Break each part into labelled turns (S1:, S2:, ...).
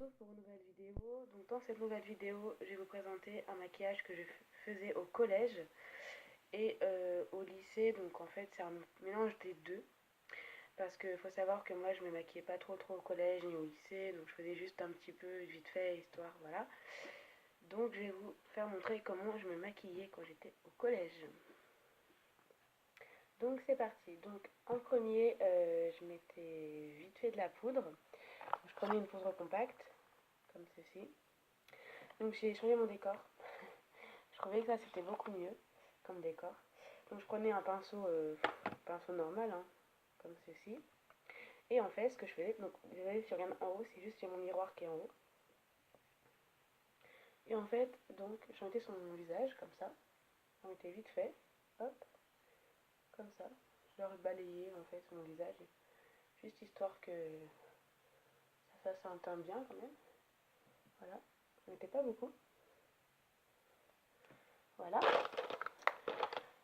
S1: retrouve pour une nouvelle vidéo. Donc dans cette nouvelle vidéo, je vais vous présenter un maquillage que je faisais au collège et au lycée. Donc en fait, c'est un mélange des deux. Parce qu'il faut savoir que moi, je me maquillais pas trop au collège ni au lycée. Donc je faisais juste un petit peu vite fait, histoire, voilà. Donc je vais vous faire montrer comment je me maquillais quand j'étais au collège. Donc c'est parti. Donc en premier, je mettais vite fait de la poudre. Je prenais une poudre compacte, comme ceci. Donc j'ai changé mon décor. Je trouvais que ça c'était beaucoup mieux comme décor. Donc je prenais un pinceau normal, hein, comme ceci. Et en fait, ce que je faisais, donc vous voyez, si je regarde en haut, c'est juste sur mon miroir qui est en haut. Et en fait, donc je mettais sur mon visage, comme ça. On mettait vite fait, hop, comme ça. Je leur balayais en fait sur mon visage, juste histoire que ça fasse un teint bien quand même. Voilà, je mettais pas beaucoup. Voilà.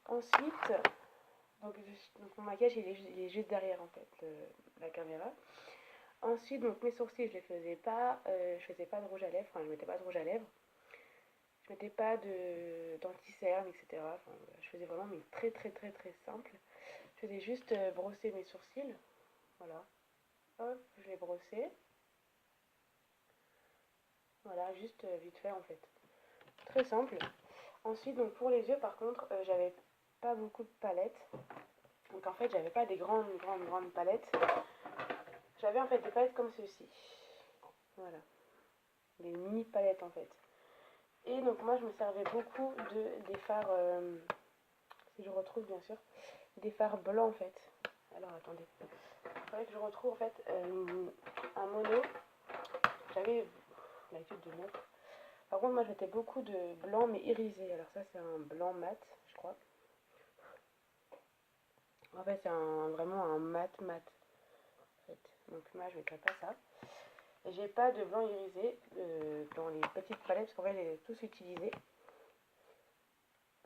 S1: Ensuite, donc mon maquillage il est juste derrière en fait la caméra. Ensuite, donc mes sourcils je les faisais pas, je faisais pas de rouge à lèvres, enfin je mettais pas de rouge à lèvres, je mettais pas d'anti-cerne, etc. Enfin, je faisais vraiment mais très simple. Je faisais juste brosser mes sourcils, voilà. Hop, je les brossais. Voilà, juste vite fait en fait. Très simple. Ensuite, donc pour les yeux par contre, j'avais pas beaucoup de palettes. Donc en fait, j'avais pas des grandes palettes. J'avais en fait des palettes comme ceci. Voilà. Des mini palettes en fait. Et donc moi je me servais beaucoup des fards, si je retrouve bien sûr, des fards blancs en fait. Alors attendez. Il faudrait que je retrouve en fait un mono. J'avais l'habitude de mettre. Par contre moi je mettais beaucoup de blanc mais irisé. Alors ça c'est un blanc mat je crois. En fait c'est vraiment un mat. En fait. Donc moi je ne mettrais pas ça. J'ai pas de blanc irisé dans les petites palettes parce qu'en fait, je les ai tous utilisés.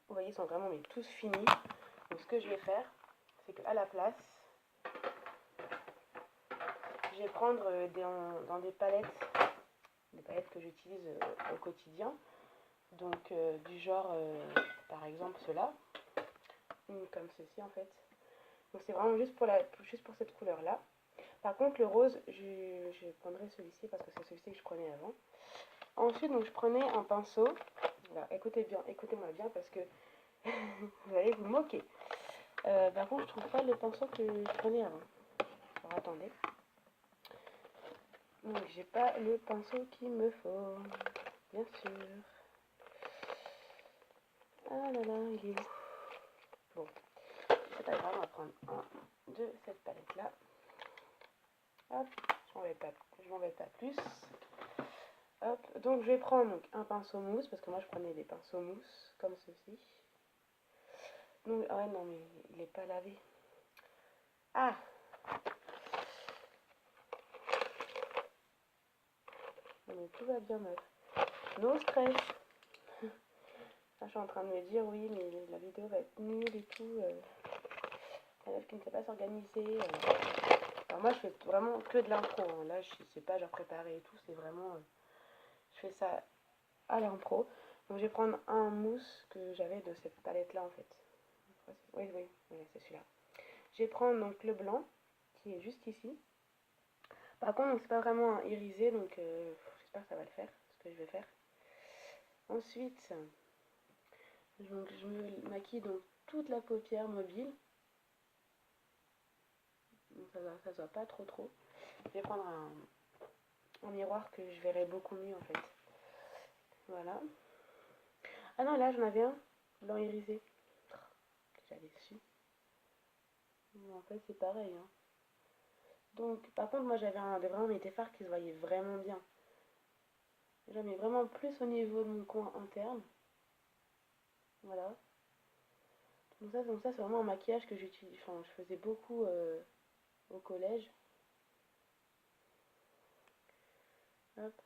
S1: Vous voyez, ils sont vraiment mais tous finis. Donc ce que je vais faire, c'est qu'à la place, je vais prendre dans des palettes que j'utilise au quotidien. Donc du genre, par exemple, ceux-là. Une comme ceci en fait. Donc c'est vraiment juste pour cette couleur-là. Par contre, le rose, je prendrai celui-ci parce que c'est celui-ci que je prenais avant. Ensuite, donc, je prenais un pinceau. Alors, écoutez-moi bien parce que vous allez vous moquer. Par contre, je trouve pas le pinceau que je prenais avant. Alors, attendez. Donc, j'ai pas le pinceau qu'il me faut. Bien sûr. Ah là là, il est où? Bon, c'est pas grave, on va prendre un de cette palette-là. Hop, je m'en vais pas plus. Hop, donc je vais prendre donc, un pinceau mousse, parce que moi je prenais des pinceaux mousse, comme ceci. Donc, ah ouais, non, mais il est pas lavé. Ah! Mais tout va bien, meuf. No stress. Là, je suis en train de me dire, oui, mais la vidéo va être nulle et tout. La meuf qui ne sait pas s'organiser. Alors moi, je fais vraiment que de l'impro. Hein. Là, je sais pas, genre préparer et tout. C'est vraiment... je fais ça à l'impro. Donc, je vais prendre un mousse que j'avais de cette palette-là, en fait. Oui, c'est celui-là. Je vais prendre donc le blanc, qui est juste ici. Par contre, c'est pas vraiment un irisé, donc j'espère que ça va le faire, ce que je vais faire. Ensuite, donc, je me maquille donc toute la paupière mobile. Donc ça se voit pas trop. Je vais prendre un miroir que je verrai beaucoup mieux en fait. Voilà. Ah non, là j'en avais un, blanc irisé. Que j'avais su. En fait, c'est pareil. Hein. Donc, par contre, moi j'avais vraiment mes fards qui se voyaient vraiment bien. J'en mets vraiment plus au niveau de mon coin interne. Voilà. Donc ça c'est vraiment un maquillage que j'utilise. Enfin, je faisais beaucoup au collège. Hop.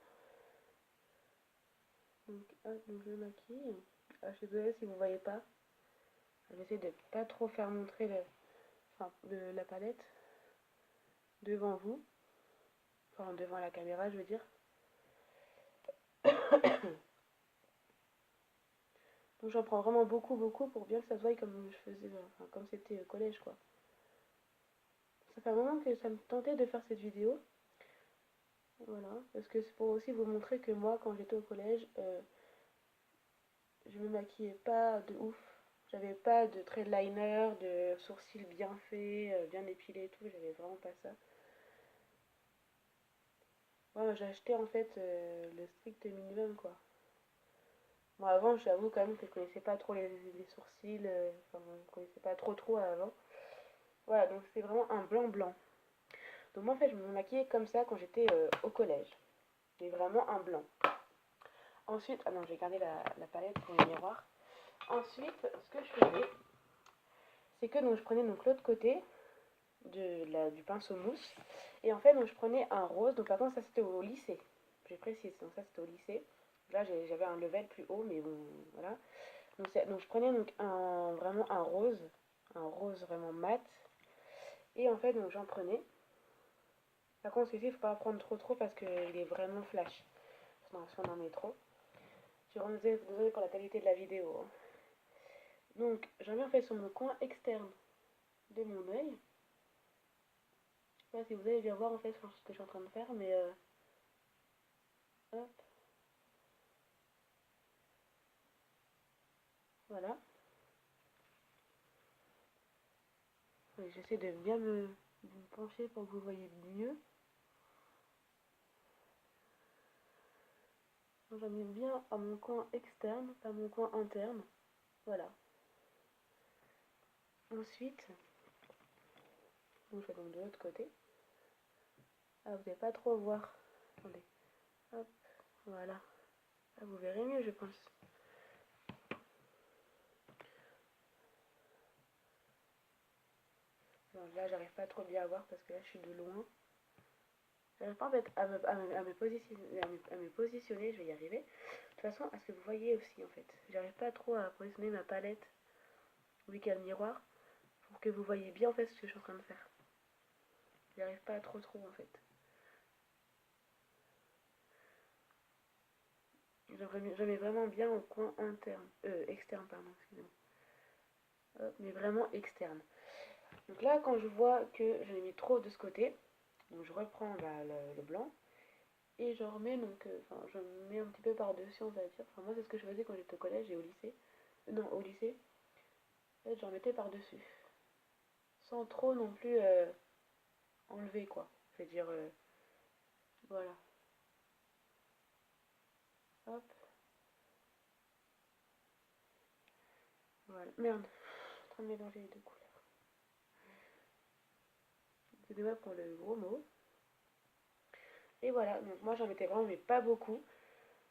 S1: Donc je maquille. Ah, je suis désolée si vous voyez pas. J'essaie de pas trop faire montrer de la palette devant vous. Enfin, devant la caméra, je veux dire. Donc j'en prends vraiment beaucoup, beaucoup pour bien que ça se voie comme je faisais, enfin, comme c'était au collège quoi. Ça fait un moment que ça me tentait de faire cette vidéo. Voilà, parce que c'est pour aussi vous montrer que moi, quand j'étais au collège, je me maquillais pas de ouf. J'avais pas de trait de liner, de sourcils bien faits, bien épilés et tout. J'avais vraiment pas ça. Moi, j'ai acheté en fait le strict minimum quoi. Moi avant, j'avoue quand même que je connaissais pas trop les sourcils. Enfin, je connaissais pas trop avant. Voilà, donc c'était vraiment un blanc blanc. Donc moi en fait, je me maquillais comme ça quand j'étais au collège. Mais vraiment un blanc. Ensuite, ah non, j'ai gardé la palette pour le miroir. Ensuite, ce que je faisais, c'est que donc, je prenais donc l'autre côté du pinceau mousse. Et en fait, donc, je prenais un rose. Donc par contre, ça c'était au lycée. Je précise, donc ça c'était au lycée. Là, j'avais un level plus haut, mais bon, voilà. Donc je prenais donc vraiment un rose vraiment mat. Et en fait, donc j'en prenais. Par contre, celui-ci, il ne faut pas en prendre trop parce qu'il est vraiment flash. Si on en met trop. Je suis désolée pour la qualité de la vidéo. Hein. Donc, j'en mets en fait sur le coin externe de mon œil. Je sais pas si vous allez bien voir en fait ce que je suis en train de faire, mais hop, voilà. J'essaie de bien me pencher pour que vous voyez mieux. Donc, j'en mets bien à mon coin externe, pas mon coin interne. Voilà. Ensuite, donc je fais donc de l'autre côté. Ah, vous n'allez pas trop voir. Attendez. Hop, voilà. Là, vous verrez mieux, je pense. Bon, là, j'arrive pas trop bien à voir parce que là, je suis de loin. J'arrive pas en fait à me positionner, je vais y arriver. De toute façon, à ce que vous voyez aussi en fait. J'arrive pas trop à positionner ma palette, vu qu'il y a le miroir, pour que vous voyez bien en fait ce que je suis en train de faire. J'arrive pas trop en fait. Je mets vraiment bien au coin interne, externe, pardon, excusez-moi. Mais vraiment externe. Donc là, quand je vois que j'en ai mis trop de ce côté, donc je reprends le blanc et je remets donc, enfin, je mets un petit peu par-dessus, on va dire. Enfin, moi, c'est ce que je faisais quand j'étais au collège et au lycée. Non, au lycée. En fait, j'en mettais par-dessus. Sans trop non plus enlever, quoi. Je veux dire, voilà. Hop. Voilà. Merde. Je suis en train de mélanger les deux couleurs. Excusez-moi pour le gros mot. Et voilà. Donc, moi, j'en mettais vraiment, mais pas beaucoup.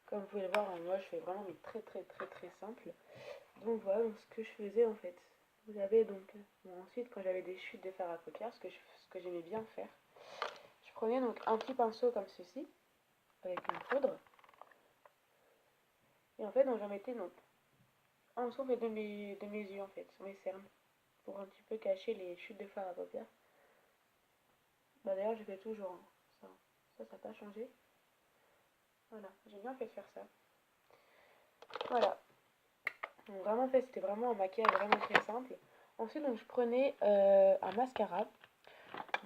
S1: Comme vous pouvez le voir, moi, je fais vraiment, mais très simple. Donc, voilà donc, ce que je faisais, en fait. Vous avez donc... Bon, ensuite, quand j'avais des chutes de fard à paupières, ce que j'aimais bien faire, je prenais donc un petit pinceau comme ceci, avec une poudre. Et en fait, donc, j'en mettais donc en dessous de mes yeux, en fait, sur mes cernes, pour un petit peu cacher les chutes de fard à paupières. Bah d'ailleurs, je fais toujours, hein. Ça n'a pas changé. Voilà, j'ai bien fait de faire ça. Voilà. Donc vraiment, en fait, c'était vraiment un maquillage vraiment très simple. Ensuite, donc, je prenais un mascara.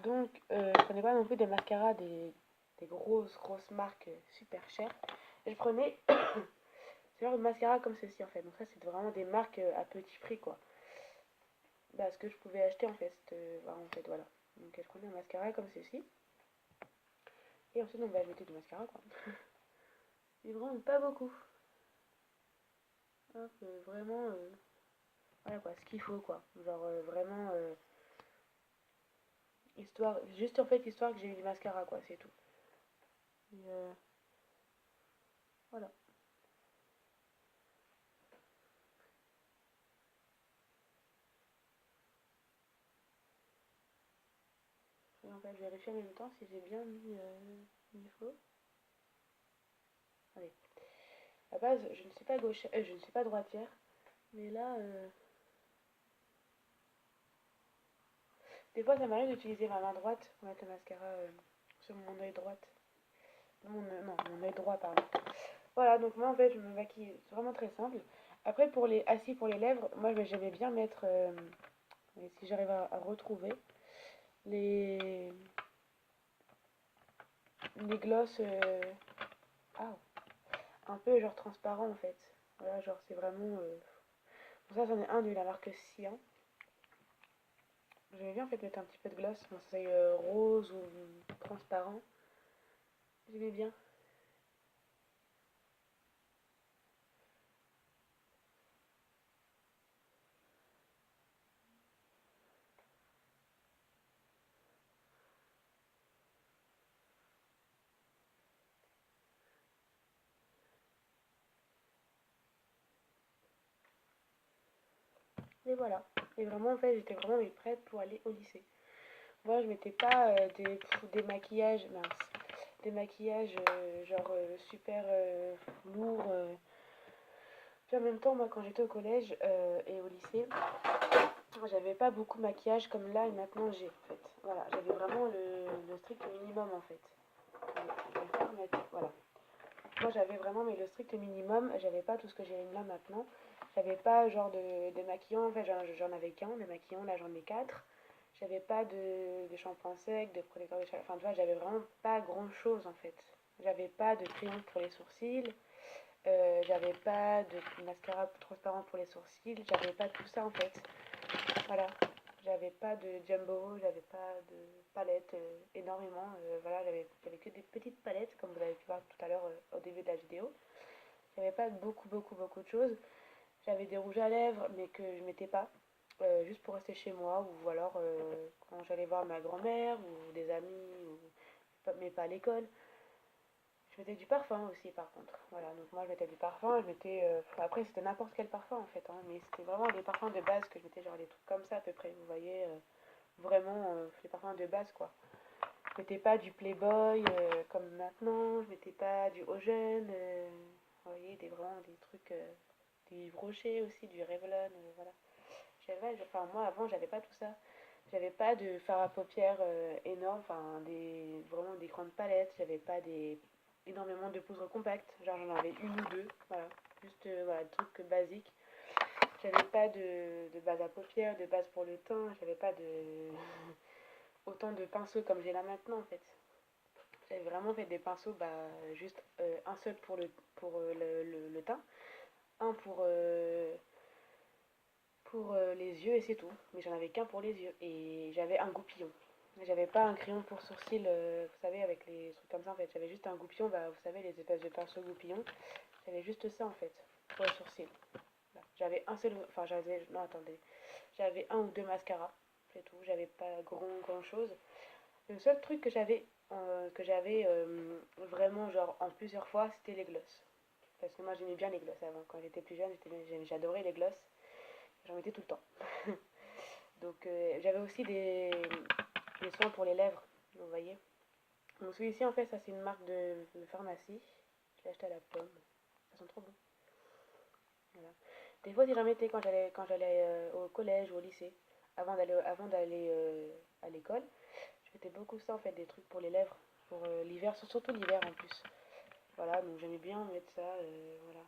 S1: Donc, je prenais pas non plus des mascaras des grosses marques super chères. Et je prenais ce genre de mascara comme ceci, en fait. Donc ça, c'est vraiment des marques à petit prix, quoi. Bah, ce que je pouvais acheter, en fait. Voilà. Donc, je prenais un mascara comme ceci. Et ensuite, donc, bah, je mettais du mascara, quoi. Mais vraiment pas beaucoup. Hop, vraiment, voilà quoi, ce qu'il faut quoi. Genre vraiment, histoire, juste en fait, histoire que j'ai eu du mascara quoi, c'est tout. Et, voilà. Et en fait, je vérifie en même temps si j'ai bien mis il faut. Allez. À la base, je ne suis pas gauche, je ne suis pas droitière, mais là, des fois ça m'arrive d'utiliser ma main droite pour mettre le mascara sur mon œil droite. Non, mon œil droit, pardon. Voilà, donc moi en fait je me maquille, c'est vraiment très simple. Après pour les lèvres, moi j'aimais bien mettre, si j'arrive à retrouver, les, les glosses ah, un peu genre transparent en fait. Voilà, genre c'est vraiment... Bon, ça j'en ai un de la marque Cyan. J'aimais bien en fait mettre un petit peu de gloss, bon, ça c'est rose ou transparent. J'aimais bien. Et voilà. Et vraiment en fait j'étais vraiment prête pour aller au lycée. Moi je mettais pas des maquillages, mince, des maquillages genre super lourds. Puis en même temps moi quand j'étais au collège et au lycée, j'avais pas beaucoup de maquillage comme là et maintenant j'ai en fait. Voilà, j'avais vraiment le strict minimum en fait. Je vais pas remettre, voilà. Moi j'avais vraiment mais le strict minimum, j'avais pas tout ce que j'ai là maintenant. J'avais pas genre de démaquillant, en fait j'en avais qu'un, démaquillant, là j'en ai quatre. J'avais pas de shampoing sec, de protecteur de chaleur, enfin tu vois, j'avais vraiment pas grand chose en fait. J'avais pas de crayon pour les sourcils, j'avais pas de mascara transparent pour les sourcils, j'avais pas tout ça en fait. Voilà, j'avais pas de jumbo, j'avais pas de palette énormément. Voilà, j'avais que des petites palettes, comme vous avez pu voir tout à l'heure au début de la vidéo. J'avais pas beaucoup de choses. J'avais des rouges à lèvres, mais que je mettais pas, juste pour rester chez moi, ou alors quand j'allais voir ma grand-mère, ou des amis, mais pas à l'école. Je mettais du parfum aussi, par contre. Voilà, donc moi je mettais du parfum, je mettais. Après, c'était n'importe quel parfum en fait, hein, mais c'était vraiment des parfums de base que je mettais, genre des trucs comme ça à peu près, vous voyez, vraiment les parfums de base quoi. Je mettais pas du Playboy comme maintenant, je mettais pas du Ogen, vous voyez, vraiment des trucs, du Yves Rocher aussi, du Revlon, voilà. Enfin moi avant j'avais pas tout ça. J'avais pas de fard à paupières énorme, enfin vraiment des grandes palettes, j'avais pas énormément de poudre compacte, genre j'en avais une ou deux, voilà, juste voilà, des trucs basiques. J'avais pas de base à paupières, de base pour le teint, j'avais pas de autant de pinceaux comme j'ai là maintenant en fait. J'avais vraiment fait des pinceaux, bah, juste un seul pour le teint, un pour les yeux et c'est tout. Mais j'en avais qu'un pour les yeux et j'avais un goupillon. J'avais pas un crayon pour sourcils, vous savez, avec les trucs comme ça en fait. J'avais juste un goupillon, bah, vous savez, les espèces de pinceaux goupillons. J'avais juste ça en fait, pour les sourcils. Voilà. J'avais un seul, enfin j'avais, non attendez, j'avais un ou deux mascaras, c'est tout. J'avais pas grand chose. Le seul truc que j'avais vraiment genre en plusieurs fois, c'était les glosses. Parce que moi j'aimais bien les glosses avant. Quand j'étais plus jeune, j'adorais les glosses. J'en mettais tout le temps. Donc j'avais aussi des soins pour les lèvres, vous voyez. Donc celui-ci en fait ça c'est une marque de pharmacie. Je l'ai acheté à la pomme. Ça sent trop bon. Voilà. Des fois si j'en mettais quand j'allais au collège ou au lycée, avant d'aller à l'école, je mettais beaucoup ça en fait, des trucs pour les lèvres, pour l'hiver, surtout l'hiver en plus. Voilà, donc j'aimais bien mettre ça, voilà.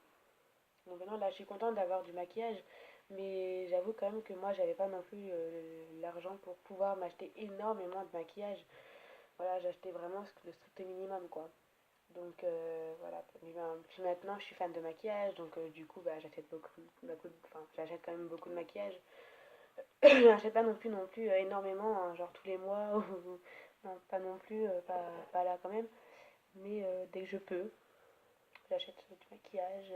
S1: Donc maintenant là je suis contente d'avoir du maquillage, mais j'avoue quand même que moi j'avais pas non plus l'argent pour pouvoir m'acheter énormément de maquillage. Voilà, j'achetais vraiment le strict minimum quoi. Donc voilà, puis maintenant je suis fan de maquillage, donc du coup bah, enfin j'achète quand même beaucoup de maquillage. J'achète pas non plus énormément, hein, genre tous les mois, ou non, pas non plus, pas là quand même, mais dès que je peux, j'achète du maquillage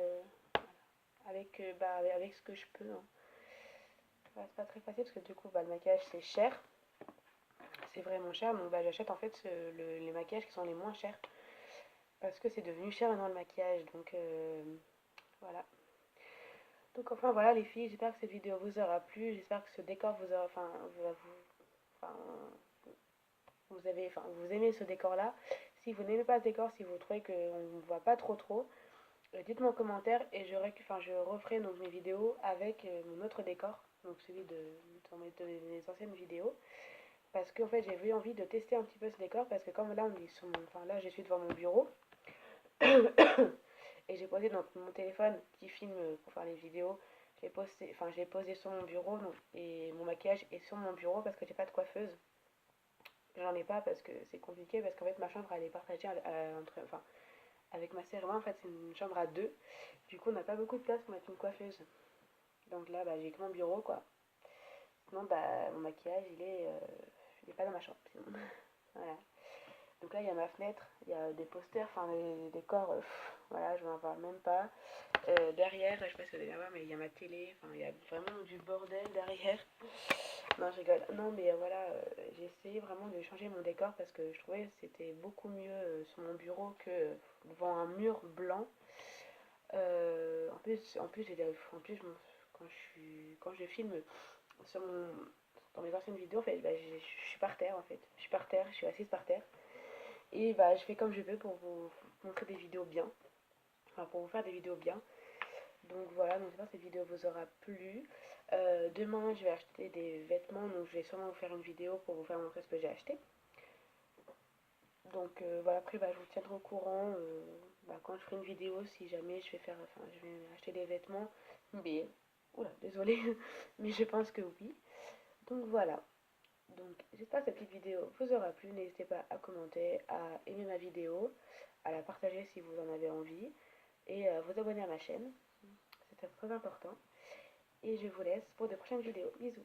S1: avec ce que je peux, hein. Ouais, c'est pas très facile parce que du coup, bah, le maquillage c'est cher, c'est vraiment cher, donc bah, j'achète en fait les maquillages qui sont les moins chers parce que c'est devenu cher maintenant le maquillage, donc voilà. Donc enfin voilà les filles, j'espère que cette vidéo vous aura plu, j'espère que ce décor vous aura, enfin, vous aimez ce décor là. Si vous n'aimez pas ce décor, si vous trouvez qu'on ne voit pas trop, dites-moi en commentaire et je referai donc mes vidéos avec mon autre décor, donc celui de mes anciennes vidéos. Parce qu'en fait j'ai eu envie de tester un petit peu ce décor parce que comme là on est là je suis devant mon bureau Et j'ai posé donc mon téléphone qui filme pour faire les vidéos. Je l'ai posé sur mon bureau donc, et mon maquillage est sur mon bureau parce que j'ai pas de coiffeuse. J'en ai pas parce que c'est compliqué parce qu'en fait ma chambre elle est partagée avec ma sœur et moi en fait c'est une chambre à deux. Du coup on n'a pas beaucoup de place pour mettre une coiffeuse. Donc là j'ai que mon bureau quoi. Sinon mon maquillage il est pas dans ma chambre sinon. Voilà. Donc là il y a ma fenêtre, il y a des posters, enfin des décors, voilà je n'en parle même pas. Derrière, je sais pas si vous allez la voir mais il y a ma télé, enfin il y a vraiment du bordel derrière. Non, je rigole. Non, mais voilà, j'ai essayé vraiment de changer mon décor parce que je trouvais que c'était beaucoup mieux sur mon bureau que devant un mur blanc. Quand je filme sur dans mes anciennes vidéos, en fait, je suis par terre en fait. Je suis par terre, je suis assise par terre. Et je fais comme je veux pour vous montrer des vidéos bien. Enfin, pour vous faire des vidéos bien. Donc voilà, donc j'espère que cette vidéo vous aura plu. Demain, je vais acheter des vêtements, donc je vais sûrement vous faire une vidéo pour vous faire montrer ce que j'ai acheté. Donc voilà, après je vous tiendrai au courant quand je ferai une vidéo si jamais je vais acheter des vêtements. Mais, oula, désolée, mais je pense que oui. Donc voilà. Donc j'espère que cette petite vidéo vous aura plu. N'hésitez pas à commenter, à aimer ma vidéo, à la partager si vous en avez envie et à vous abonner à ma chaîne. C'est très important. Et je vous laisse pour de prochaines vidéos. Bisous.